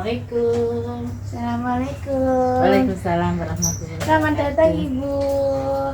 Assalamualaikum. Assalamualaikum. Waalaikumsalam warahmatullahi wabarakatuh. Selamat datang Ibu.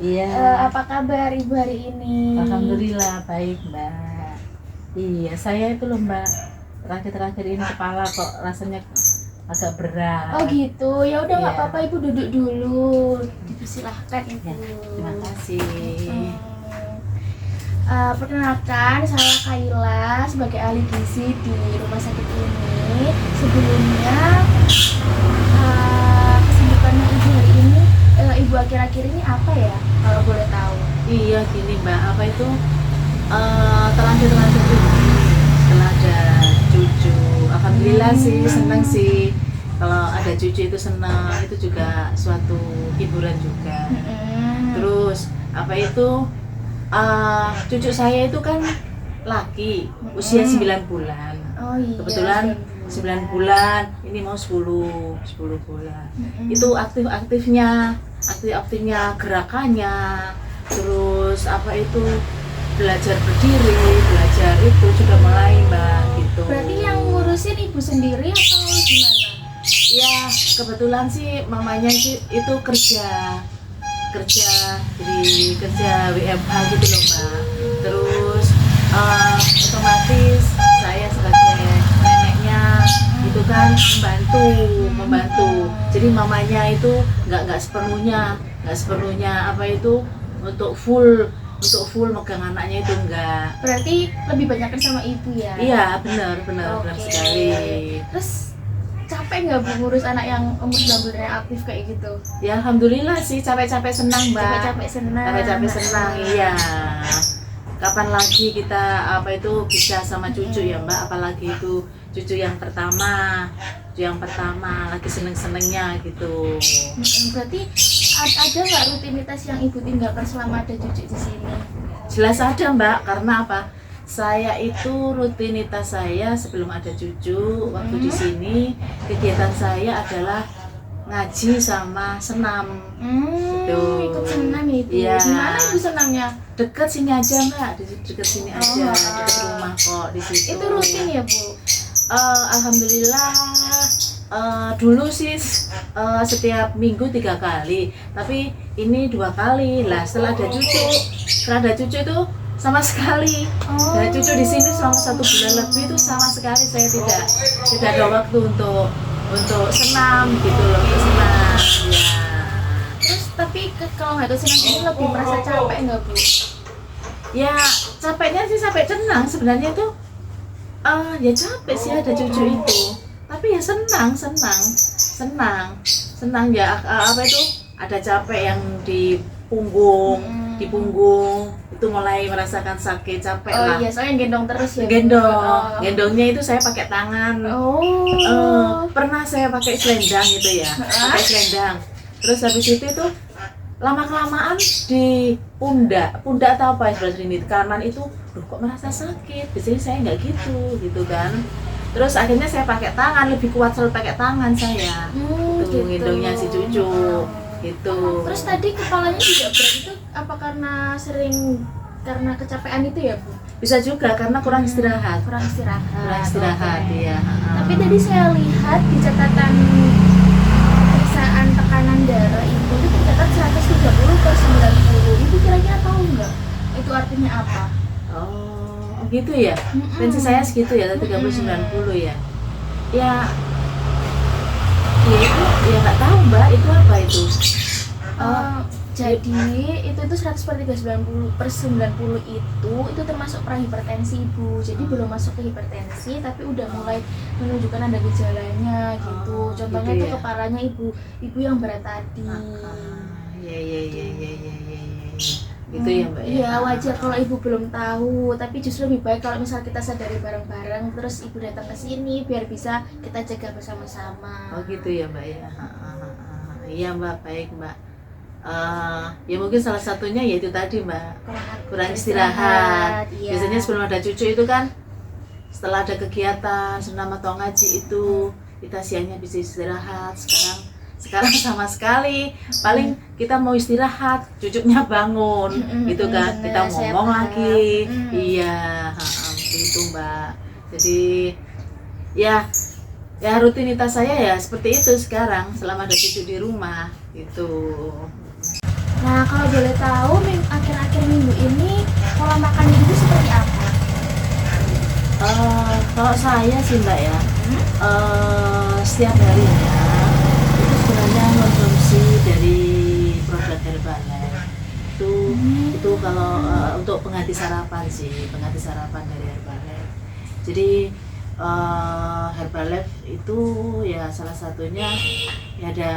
Iya. Apa kabar Ibu hari ini? Alhamdulillah baik Mbak. Iya, saya itu loh Mbak. Terakhir-terakhir ini kepala kok rasanya agak berat. Oh gitu. Ya udah nggak Iya. apa-apa Ibu, duduk dulu. Dipersilahkan Ibu. Ya, terima kasih. Perkenalkan, saya Kaila sebagai ahli gizi di rumah sakit ini. Sebelumnya kesibukannya Ibu hari ini, Ibu akhir-akhir ini apa ya? Kalau boleh tahu. Iya gini Mbak, apa itu terakhir-terakhir ini setelah ada cucu, alhamdulillah sih senang sih. Kalau ada cucu itu senang, itu juga suatu hiburan juga. Terus apa itu cucu saya itu kan laki, usia 9 bulan. Oh iya. Kebetulan 9 bulan, ini mau 10 bulan. Itu aktifnya gerakannya, terus apa itu belajar berdiri, belajar itu sudah mulai Mbak gitu. Berarti yang ngurusin Ibu sendiri atau gimana? Ya kebetulan sih mamanya sih itu kerja jadi kerja WFH gitu loh Mbak. Terus otomatis saya sebagai neneknya itu kan membantu. Jadi mamanya itu nggak sepenuhnya apa itu untuk full megang anaknya itu enggak. Berarti lebih banyak sama Ibu ya? Iya benar Oke. sekali. Terus capek nggak Bu ngurus anak yang umur 9 bulan yang aktif kayak gitu? Ya alhamdulillah sih capek-capek senang Mbak. Capek-capek senang. Iya. Kapan lagi kita apa itu bisa sama cucu ya Mbak, apalagi itu cucu yang pertama lagi seneng-senengnya gitu. Berarti ada nggak rutinitas yang Ibu tinggalkan selama ada cucu di sini? Jelas ada Mbak, karena apa? Saya itu rutinitas saya sebelum ada cucu waktu di sini kegiatan saya adalah ngaji sama senam. Gitu. Ikut senam ya Ibu? Iya. Di mana Ibu senamnya? Deket sini aja Mbak, deket sini aja, Oh. deket rumah kok di situ. Itu rutin ya Bu? Alhamdulillah dulu sih setiap minggu 3 kali, tapi ini 2 kali lah setelah ada cucu itu sama sekali. Dan cucu di sini selama 1 bulan lebih itu sama sekali saya tidak ada waktu untuk senam gitu loh, untuk senam ya. Terus tapi kalau nggak ikut senam ini lebih merasa capek nggak Bu? Ya capeknya sih sampai senang sebenarnya itu ya capek sih ada cucu itu, tapi ya senang ya apa itu ada capek yang di punggung itu mulai merasakan sakit capek lah. Iya, soalnya gendong terus ya. Gendongnya itu saya pakai tangan. Pernah saya pakai selendang itu ya, pakai selendang. Terus habis itu lama kelamaan di pundak atau apa ya ini kanan itu, kok merasa sakit. Biasanya saya nggak gitu kan. Terus akhirnya saya pakai tangan, lebih kuat selalu pakai tangan saya. Itu gendongnya si cucu gitu. Terus tadi kepalanya juga berat itu apa karena kecapean itu ya Bu? Bisa juga karena kurang istirahat. Kurang istirahat. Oke. Ya. Tapi tadi saya lihat di catatan pemeriksaan tekanan darah Ibu itu tercatat 130/90. Ibu kira-kira tahu nggak itu artinya apa? Oh gitu ya. Tensi saya segitu ya, 30/90 ya. Ya itu ya nggak tahu Mbak, itu apa itu? Jadi itu 100/90 itu termasuk prahipertensi Ibu. Jadi belum masuk ke hipertensi tapi udah mulai menunjukkan ada gejalanya gitu. Contohnya gitu tuh ya? kepalanya ibu yang berat tadi. Iya. Gitu ya Mbak ya. Iya, wajar kalau Ibu belum tahu, tapi justru lebih baik kalau misal kita sadari bareng-bareng terus Ibu datang ke sini biar bisa kita jaga bersama-sama. Oh gitu ya Mbak ya. Iya Mbak, baik Mbak. Ya mungkin salah satunya yaitu tadi Mbak, kurang istirahat. Iya. Biasanya sebelum ada cucu itu kan setelah ada kegiatan senam atau ngaji itu kita siangnya bisa istirahat. Sekarang sama sekali paling kita mau istirahat cucunya bangun gitu kan, bener, kita saya ngomong paham. lagi. Iya, itu Mbak. Jadi ya Ya rutinitas saya ya seperti itu sekarang selama ada cucu di rumah gitu. Nah, kalau boleh tahu akhir-akhir minggu ini pola makan ibu seperti apa? Kalau saya sih Mbak ya, setiap harinya itu sebenarnya konsumsi dari produk Herbalife itu kalau untuk pengganti sarapan dari Herbalife. Jadi Herbalife itu ya salah satunya ya ada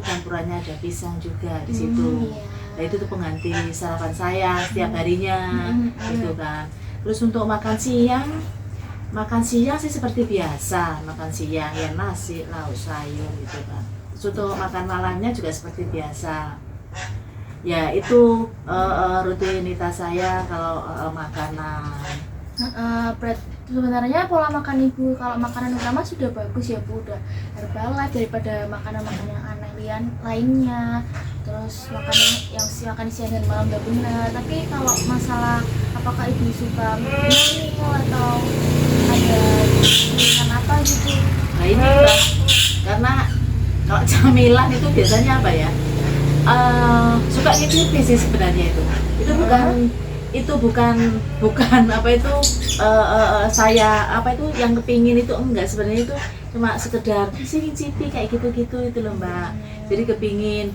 campurannya, ada pisang juga di situ. Nah itu tuh pengganti sarapan saya setiap harinya gitu kan. Terus untuk makan siang sih seperti biasa, makan siang ya nasi, lauk, sayur gitu kan. Terus untuk makan malamnya juga seperti biasa. Ya itu rutinitas saya kalau makanan. Sebenarnya pola makan ibu kalau makanan utama sudah bagus ya Bu, udah Herbalife daripada makanan-makanan yang aneh lainnya. Terus makan siang dan malam udah benar. Tapi kalau masalah apakah ibu suka meal atau ada pilihan apa gitu? Nah ini Mbak, karena kalau camilan itu biasanya apa ya? Suka ngicipi sih sebenarnya itu bukan apa itu saya apa itu yang kepingin itu enggak, sebenarnya itu cuma sekedar ngicipi kayak gitu itu loh Mbak. Jadi kepingin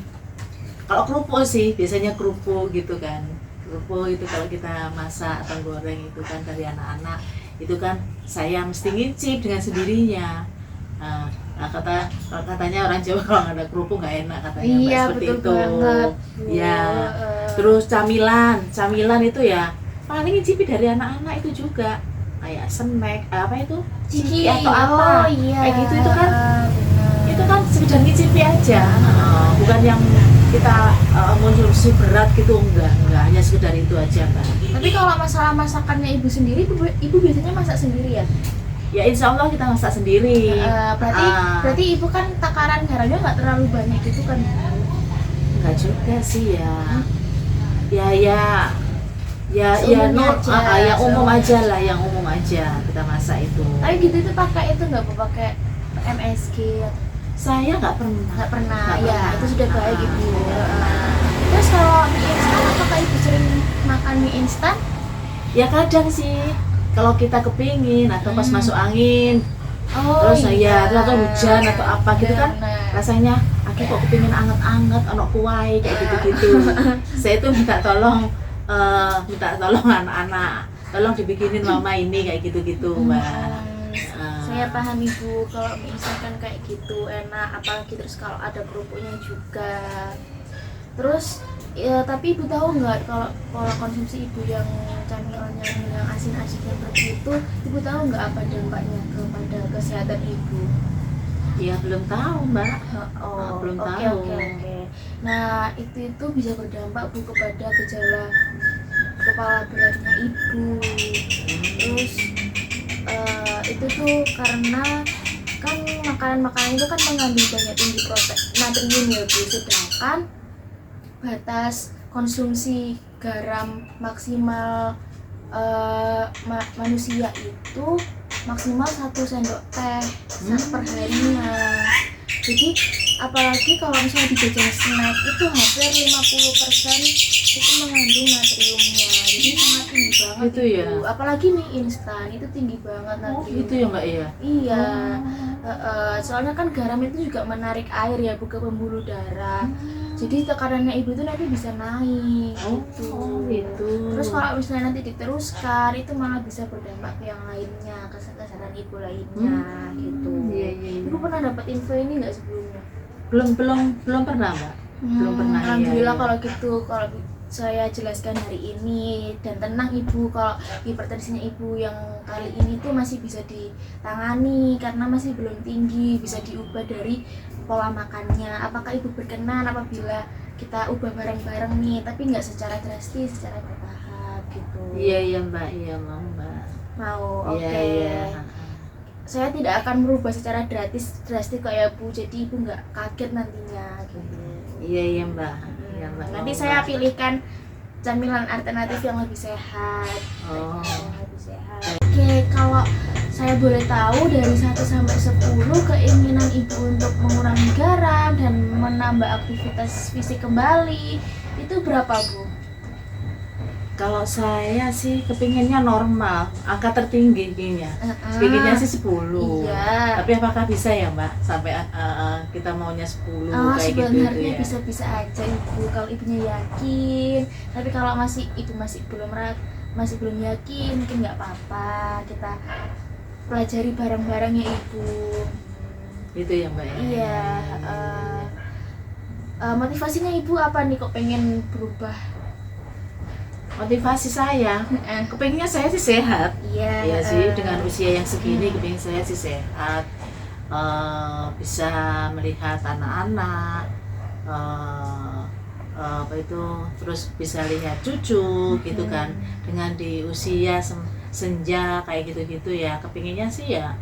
kalau kerupuk sih biasanya kerupuk gitu kan, kerupuk itu kalau kita masak atau goreng itu kan dari anak-anak itu kan saya mesti ngicip dengan sendirinya. Nah, katanya orang Jawa kalau nggak ada kerupuk nggak enak katanya. Iya, seperti betul itu banget, ya. Terus camilan itu ya paling ngicipi dari anak-anak itu juga kayak snack apa itu ciki atau apa kayak gitu itu kan itu kan sekedar ngicipi aja, bukan yang kita konsumsi berat gitu, enggak hanya sekedar itu aja Mbak. Tapi kalau masalah masakannya ibu sendiri, ibu biasanya masak sendiri ya? Ya insya Allah kita masak sendiri. Berarti ibu kan takaran garamnya nggak terlalu banyak gitu kan? Enggak juga sih ya. Ya umum aja lah, yang umum aja kita masak itu. Tapi gitu itu pakai itu nggak pakai MSG? Saya nggak pernah. Ya itu sudah baik ibu. Terus kalau mie instan, apakah ibu sering makan mie instan? Ya kadang sih. Kalau kita kepingin atau pas masuk angin, terus atau hujan atau apa gitu kan, rasanya aku kok kepingin anget-anget, ono kuai kayak gitu-gitu. Saya tuh minta tolong anak-anak, tolong dibikinin mama ini kayak gitu-gitu Mbak. Saya paham ibu, kalau misalkan kayak gitu enak, apalagi terus kalau ada kerupuknya juga. Terus ya, tapi ibu tahu nggak kalau pola konsumsi ibu yang camilannya yang asin-asin seperti itu, ibu tahu nggak apa dampaknya kepada kesehatan ibu? Ya belum tahu Mbak. Belum tahu. Oke. Nah itu bisa berdampak Bu kepada gejala kepala beratnya ibu. Terus itu tuh karena kan makanan itu kan mengandung banyak tinggi protein natrium ya Bu, sedangkan batas konsumsi garam maksimal manusia itu maksimal 1 sendok teh per harinya. Jadi apalagi kalau misalnya di jajan snack itu hampir 50% itu mengandung natriumnya. Jadi sangat tinggi banget itu ya. Apalagi mie instan itu tinggi banget natriumnya. Itu ya Mbak ya? Iya. Soalnya kan garam itu juga menarik air ya Bu ke pembuluh darah. Jadi tekanannya ibu itu nanti bisa naik gitu. Terus kalau misalnya nanti diteruskan itu malah bisa berdampak ke yang lainnya, kesehatan ibu lainnya gitu. Iya. Ibu pernah dapat info ini nggak sebelumnya? Belum pernah Mbak. Belum pernah. Alhamdulillah iya. kalau gitu, kalau saya jelaskan hari ini, dan tenang ibu, kalau hipertensinya ibu yang kali ini tuh masih bisa ditangani karena masih belum tinggi, bisa diubah dari pola makannya. Apakah ibu berkenan apabila kita ubah bareng-bareng nih, tapi nggak secara drastis, secara bertahap gitu? Iya Mbak, mau Mbak. Mau, oke. Iya. Saya tidak akan merubah secara drastis kayak Bu, jadi ibu nggak kaget nantinya gitu. Iya Mbak. Nanti saya pilihkan camilan alternatif yang lebih sehat. Oh. Yang lebih sehat. Oke, kalau saya boleh tahu dari 1 sampai 10 keinginan ibu untuk mengurangi garam dan menambah aktivitas fisik kembali itu berapa, Bu? Kalau saya sih kepinginnya normal, angka tertinggi kayaknya. Pinginnya sih 10. Iya. Tapi apakah bisa ya Mbak sampai kita maunya 10 Oh, kayak gitu sebenarnya ya? bisa-bisa aja ibu kalau ibunya yakin. Tapi kalau ibu masih belum yakin, mungkin nggak apa-apa. Kita pelajari bareng-bareng ya ibu. Gitu ya Mbak ya? Iya. Motivasinya ibu apa nih kok pengen berubah? Motivasi saya, kepinginnya saya sih sehat. Iya. Iya sih, dengan usia yang segini kepingin saya sih sehat. Bisa melihat anak-anak, apa itu, terus bisa lihat cucu gitu kan, dengan di usia senja kayak gitu-gitu ya. Kepinginnya sih ya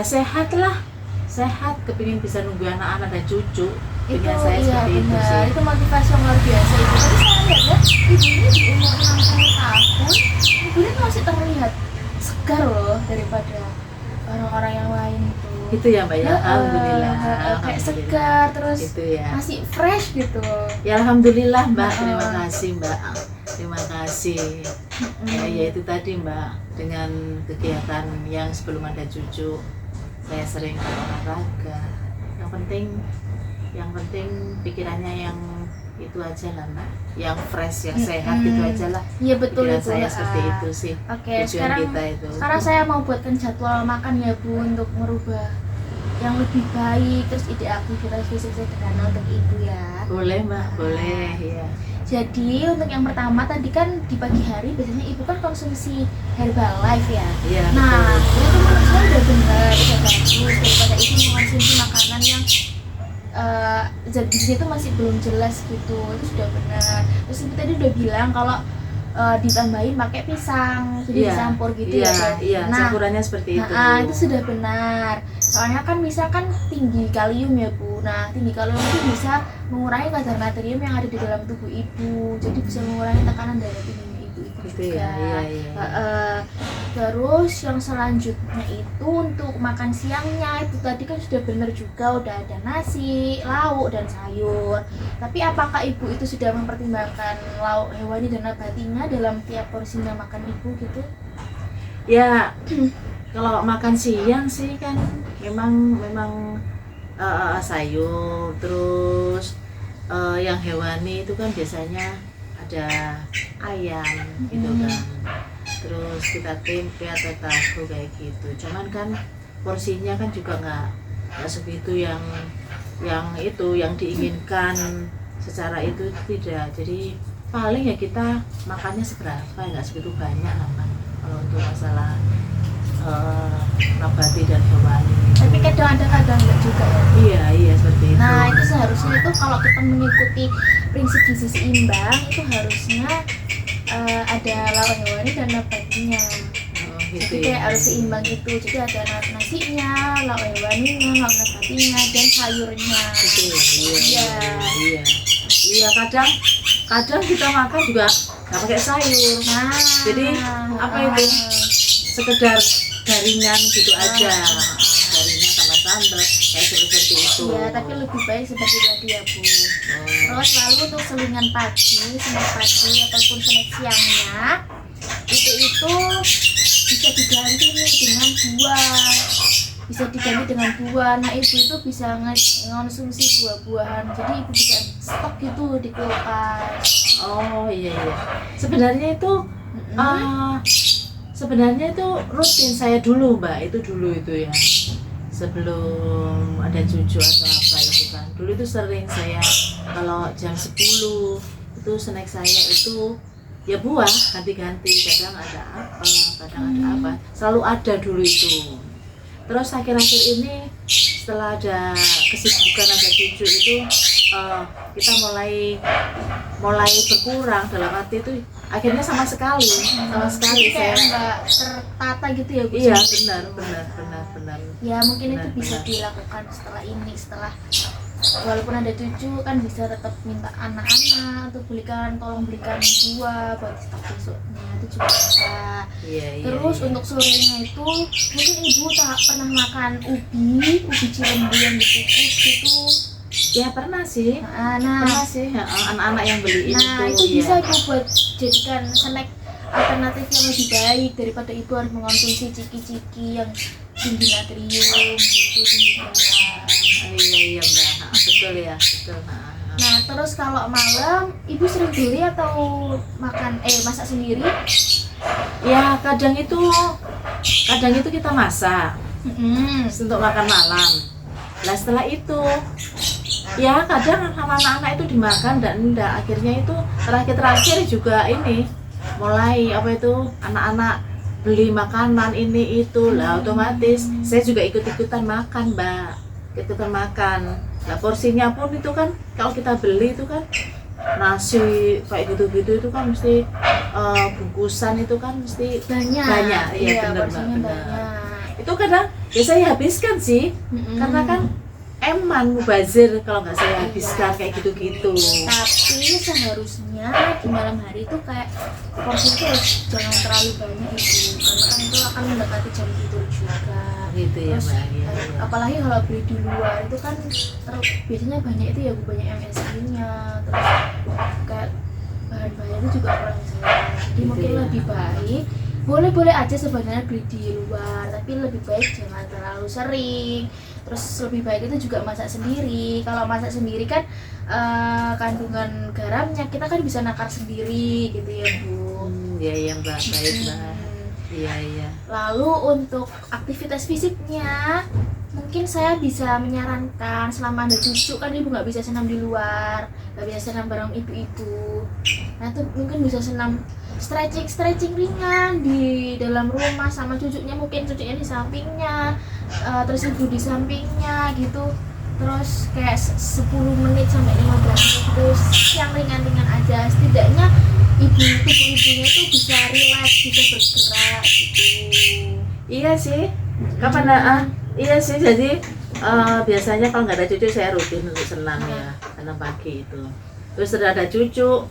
sehat lah, sehat. Kepingin bisa nunggu anak-anak dan cucu. Itu Saya iya seperti itu benar, sih. itu motivasi yang luar biasa ibu. Tapi saya lihat ya, ibu ini di umur 60 tahun, ibu ini masih terlihat segar loh daripada orang-orang yang lain itu. Gitu ya Mbak ya, alhamdulillah. Kayak segar, terus Gitu ya. masih fresh gitu. Ya alhamdulillah Mbak, terima kasih Mbak. Terima kasih. Ya itu tadi Mbak, dengan kegiatan yang sebelum ada cucu, saya sering olahraga. Yang penting pikirannya yang itu aja lah Mbak, yang fresh, yang sehat gitu aja lah. Iya betul Pikiran itu. saya seperti itu sih. Oke, Tujuan kita itu. sekarang saya mau buatkan jadwal makan ya Bu untuk merubah yang lebih baik, terus ide aktivitas fisik sederhana untuk ibu ya. Boleh Mbak, boleh ya. Jadi untuk yang pertama tadi kan di pagi hari biasanya ibu kan konsumsi Herbalife ya. Iya. Nah, betul. itu menurut saya udah benar, udah bagus daripada ibu mengonsumsi makanan yang zat gizinya itu masih belum jelas gitu. Itu sudah benar. Terus ibu tadi udah bilang kalau ditambahin pakai pisang, jadi dicampur gitu ya kan. Iya, campurannya seperti itu. Nah, itu sudah benar. Soalnya kan pisang kan tinggi kalium ya Bu. Nah, tinggi kalium itu bisa mengurangi kadar natrium yang ada di dalam tubuh ibu. Jadi bisa mengurangi tekanan darah tingginya ibu itu Gitu juga. ya, iya. Terus yang selanjutnya itu untuk makan siangnya itu tadi kan sudah benar juga, udah ada nasi, lauk dan sayur. Tapi apakah ibu itu sudah mempertimbangkan lauk hewani dan nabatinya dalam tiap porsinya makan ibu gitu? Ya, kalau makan siang sih kan memang sayur, terus yang hewani itu kan biasanya ada ayam gitu kan, terus kita tempe atau tahu kayak gitu. Cuman kan porsinya kan juga nggak segitu yang diinginkan secara itu, tidak. Jadi paling ya kita makannya seberapa, nggak segitu banyak lah Pak, kalau untuk masalah nabati dan hewani. Tapi kadang ada kadang enggak juga ya. Iya seperti itu. Nah itu seharusnya itu kalau kita mengikuti prinsip gizi seimbang itu harusnya ada lauk hewani dan nabatinya. Gitu Jadi kayak harus seimbang itu. Jadi ada nasinya, lauk hewaninya, lauk nabatinya dan sayurnya. Gitu Iya. Iya kadang kita makan juga nggak pakai sayur. Nah, Jadi apa itu, sekedar garingan gitu aja, garingan sama sambal kayak seperti itu. Iya, tapi lebih baik seperti tadi ya Bu. Terus lalu untuk selingan pagi, snack pagi ataupun snack siangnya itu bisa diganti nih dengan buah. Bisa diganti dengan buah. Nah ibu itu bisa mengonsumsi buah-buahan. Jadi ibu bisa stok gitu di kulkas. Oh iya. Sebenarnya itu rutin saya dulu Mbak, itu ya. Sebelum ada cucu atau apa itu kan. Dulu itu sering saya kalau jam 10 itu snack saya itu ya buah, ganti-ganti. Kadang ada apa, selalu ada dulu itu. Terus akhir-akhir ini setelah ada kesibukan ada cucu itu kita mulai berkurang, dalam arti itu akhirnya sama sekali Kayak saya nggak tertata gitu ya Bu. iya benar. Ya mungkin itu bisa dilakukan setelah walaupun ada cucu kan bisa tetap minta anak-anak untuk tolong belikan buah buat stok besoknya, itu juga bisa. Terus untuk sorenya itu mungkin ibu tak pernah makan ubi cilembu yang dikukus gitu. Ya pernah sih. Pernah sih. Anak-anak yang beliin itu bisa ibu buat jadikan snack alternatif yang lebih baik daripada ibu harus mengonsumsi ciki-ciki yang tinggi natrium gitu, tinggi garam. Iya Mbak, betul ya, betul. Nah terus kalau malam ibu sering beli atau masak sendiri? Ya kadang itu kita masak untuk makan malam. Nah setelah itu ya kadang sama anak-anak itu dimakan dan enggak, akhirnya itu terakhir juga ini mulai anak-anak beli makanan ini itu lah, otomatis saya juga ikut-ikutan makan Mbak, nah porsinya pun itu kan kalau kita beli itu kan nasi kayak gitu-gitu itu kan mesti bungkusan itu kan mesti banyak ya, benar. Itu kadang ya saya habiskan sih karena kan eman mubazir kalau nggak saya habiskan kayak gitu-gitu. Tapi seharusnya di malam hari itu kayak porsi itu jangan terlalu banyak ibu, karena kan itu akan mendekati jam tidur juga. Gitu ya Mbak. Apalagi kalau beli di luar itu kan biasanya banyak itu ya bu, banyak MSG-nya, terus kayak bahan-bahannya itu juga kurang jelas. Jadi mungkin lebih baik boleh aja sebenarnya beli di luar, tapi lebih baik jangan terlalu sering. Terus lebih baik itu juga masak sendiri. Kalau masak sendiri kan kandungan garamnya kita kan bisa nakar sendiri gitu ya bu. Iya Mbak, baik Mbak. Iya. Lalu untuk aktivitas fisiknya mungkin saya bisa menyarankan, selama ada cucu kan ibu nggak bisa senam di luar, nggak bisa senam bareng ibu-ibu. Nah itu mungkin bisa senam stretching ringan di dalam rumah sama cucunya, mungkin cucunya di sampingnya, terus ibu di sampingnya gitu. Terus kayak 10 menit sampai 15 menit terus yang ringan-ringan aja, setidaknya tubuh ibunya itu bisa rileks, bisa bergerak gitu. Iya sih. Iya sih, jadi biasanya kalau nggak ada cucu saya rutin untuk senam ya, senam pagi itu. Terus sudah ada cucu,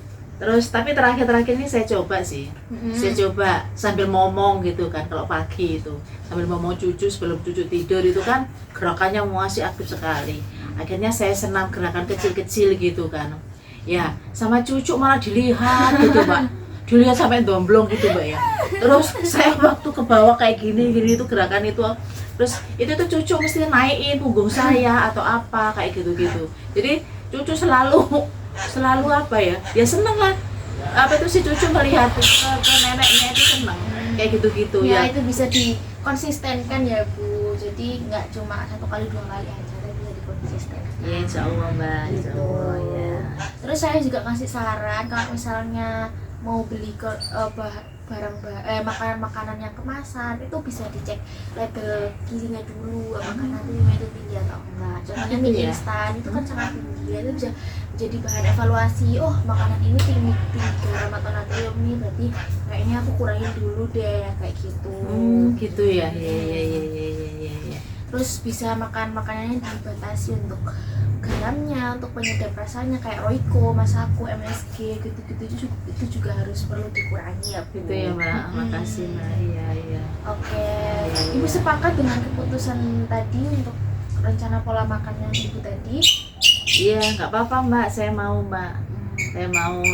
tapi terakhir ini saya coba sih. Saya coba sambil ngomong gitu kan, kalau pagi itu sambil ngomong cucu sebelum cucu tidur itu kan gerakannya masih aktif sekali. Akhirnya saya senam gerakan kecil-kecil gitu kan. Ya, sama cucu malah dilihat gitu Mbak. Dilihat sampai domblong gitu Mbak ya. Terus saya waktu ke bawah kayak gini itu gerakan itu. Terus itu tuh cucu mesti naikin punggung saya atau apa kayak gitu-gitu. Jadi cucu selalu apa ya? Ya seneng lah. Apa itu si cucu melihat ke neneknya itu seneng kayak gitu-gitu ya. Itu bisa dikonsistenkan ya Bu. Jadi nggak cuma 1 kali 2 kali aja, tapi bisa dikonsisten. Ya insya Allah Mbak, insya Allah ya. Terus saya juga kasih saran kalau misalnya mau beli makanan yang kemasan itu bisa dicek label gizinya dulu, apakah natriumnya itu tinggi atau enggak. Contohnya mie instan itu kan sangat tinggi, itu bisa jadi bahan evaluasi. Oh makanan ini tinggi garam atau natrium nih, berarti kayaknya aku kurangin dulu deh kayak gitu. Gitu ya. Iya. Terus bisa makan makanannya dibatasi untuk garamnya, untuk penyedap rasanya kayak Royco, Masako, MSG gitu-gitu itu juga harus perlu dikurangi ya Bu. Gitu ya Mbak, makasih Mbak. Iya. Oke. Ibu sepakat dengan keputusan tadi untuk rencana pola makan yang Ibu tadi? Iya, nggak apa-apa Mbak, saya mau Mbak. Saya mau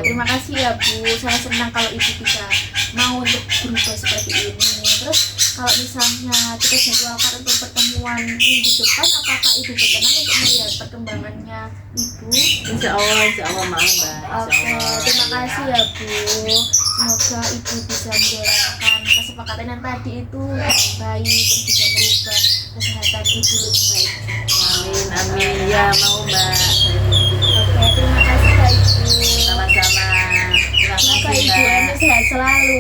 terima kasih ya Bu. Saya senang kalau Ibu bisa mau untuk berubah seperti ini. Terus kalau misalnya kita jadwalkan untuk pertemuan minggu depan, apakah Ibu berkenan untuk melihat perkembangannya Ibu? Insya Allah mau Mbak. Oke, terima kasih ya Bu. Semoga Ibu bisa menjalankan kesepakatan yang tadi itu dengan baik dan bisa merubah kesehatan Ibu lebih baik. Amin. Ya mau Mbak. Oke, terima kasih Kak Ibu. Sama-sama. Semoga Ibu sehat selalu.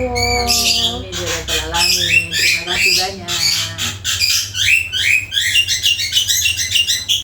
Amin. Terima kasih banyak.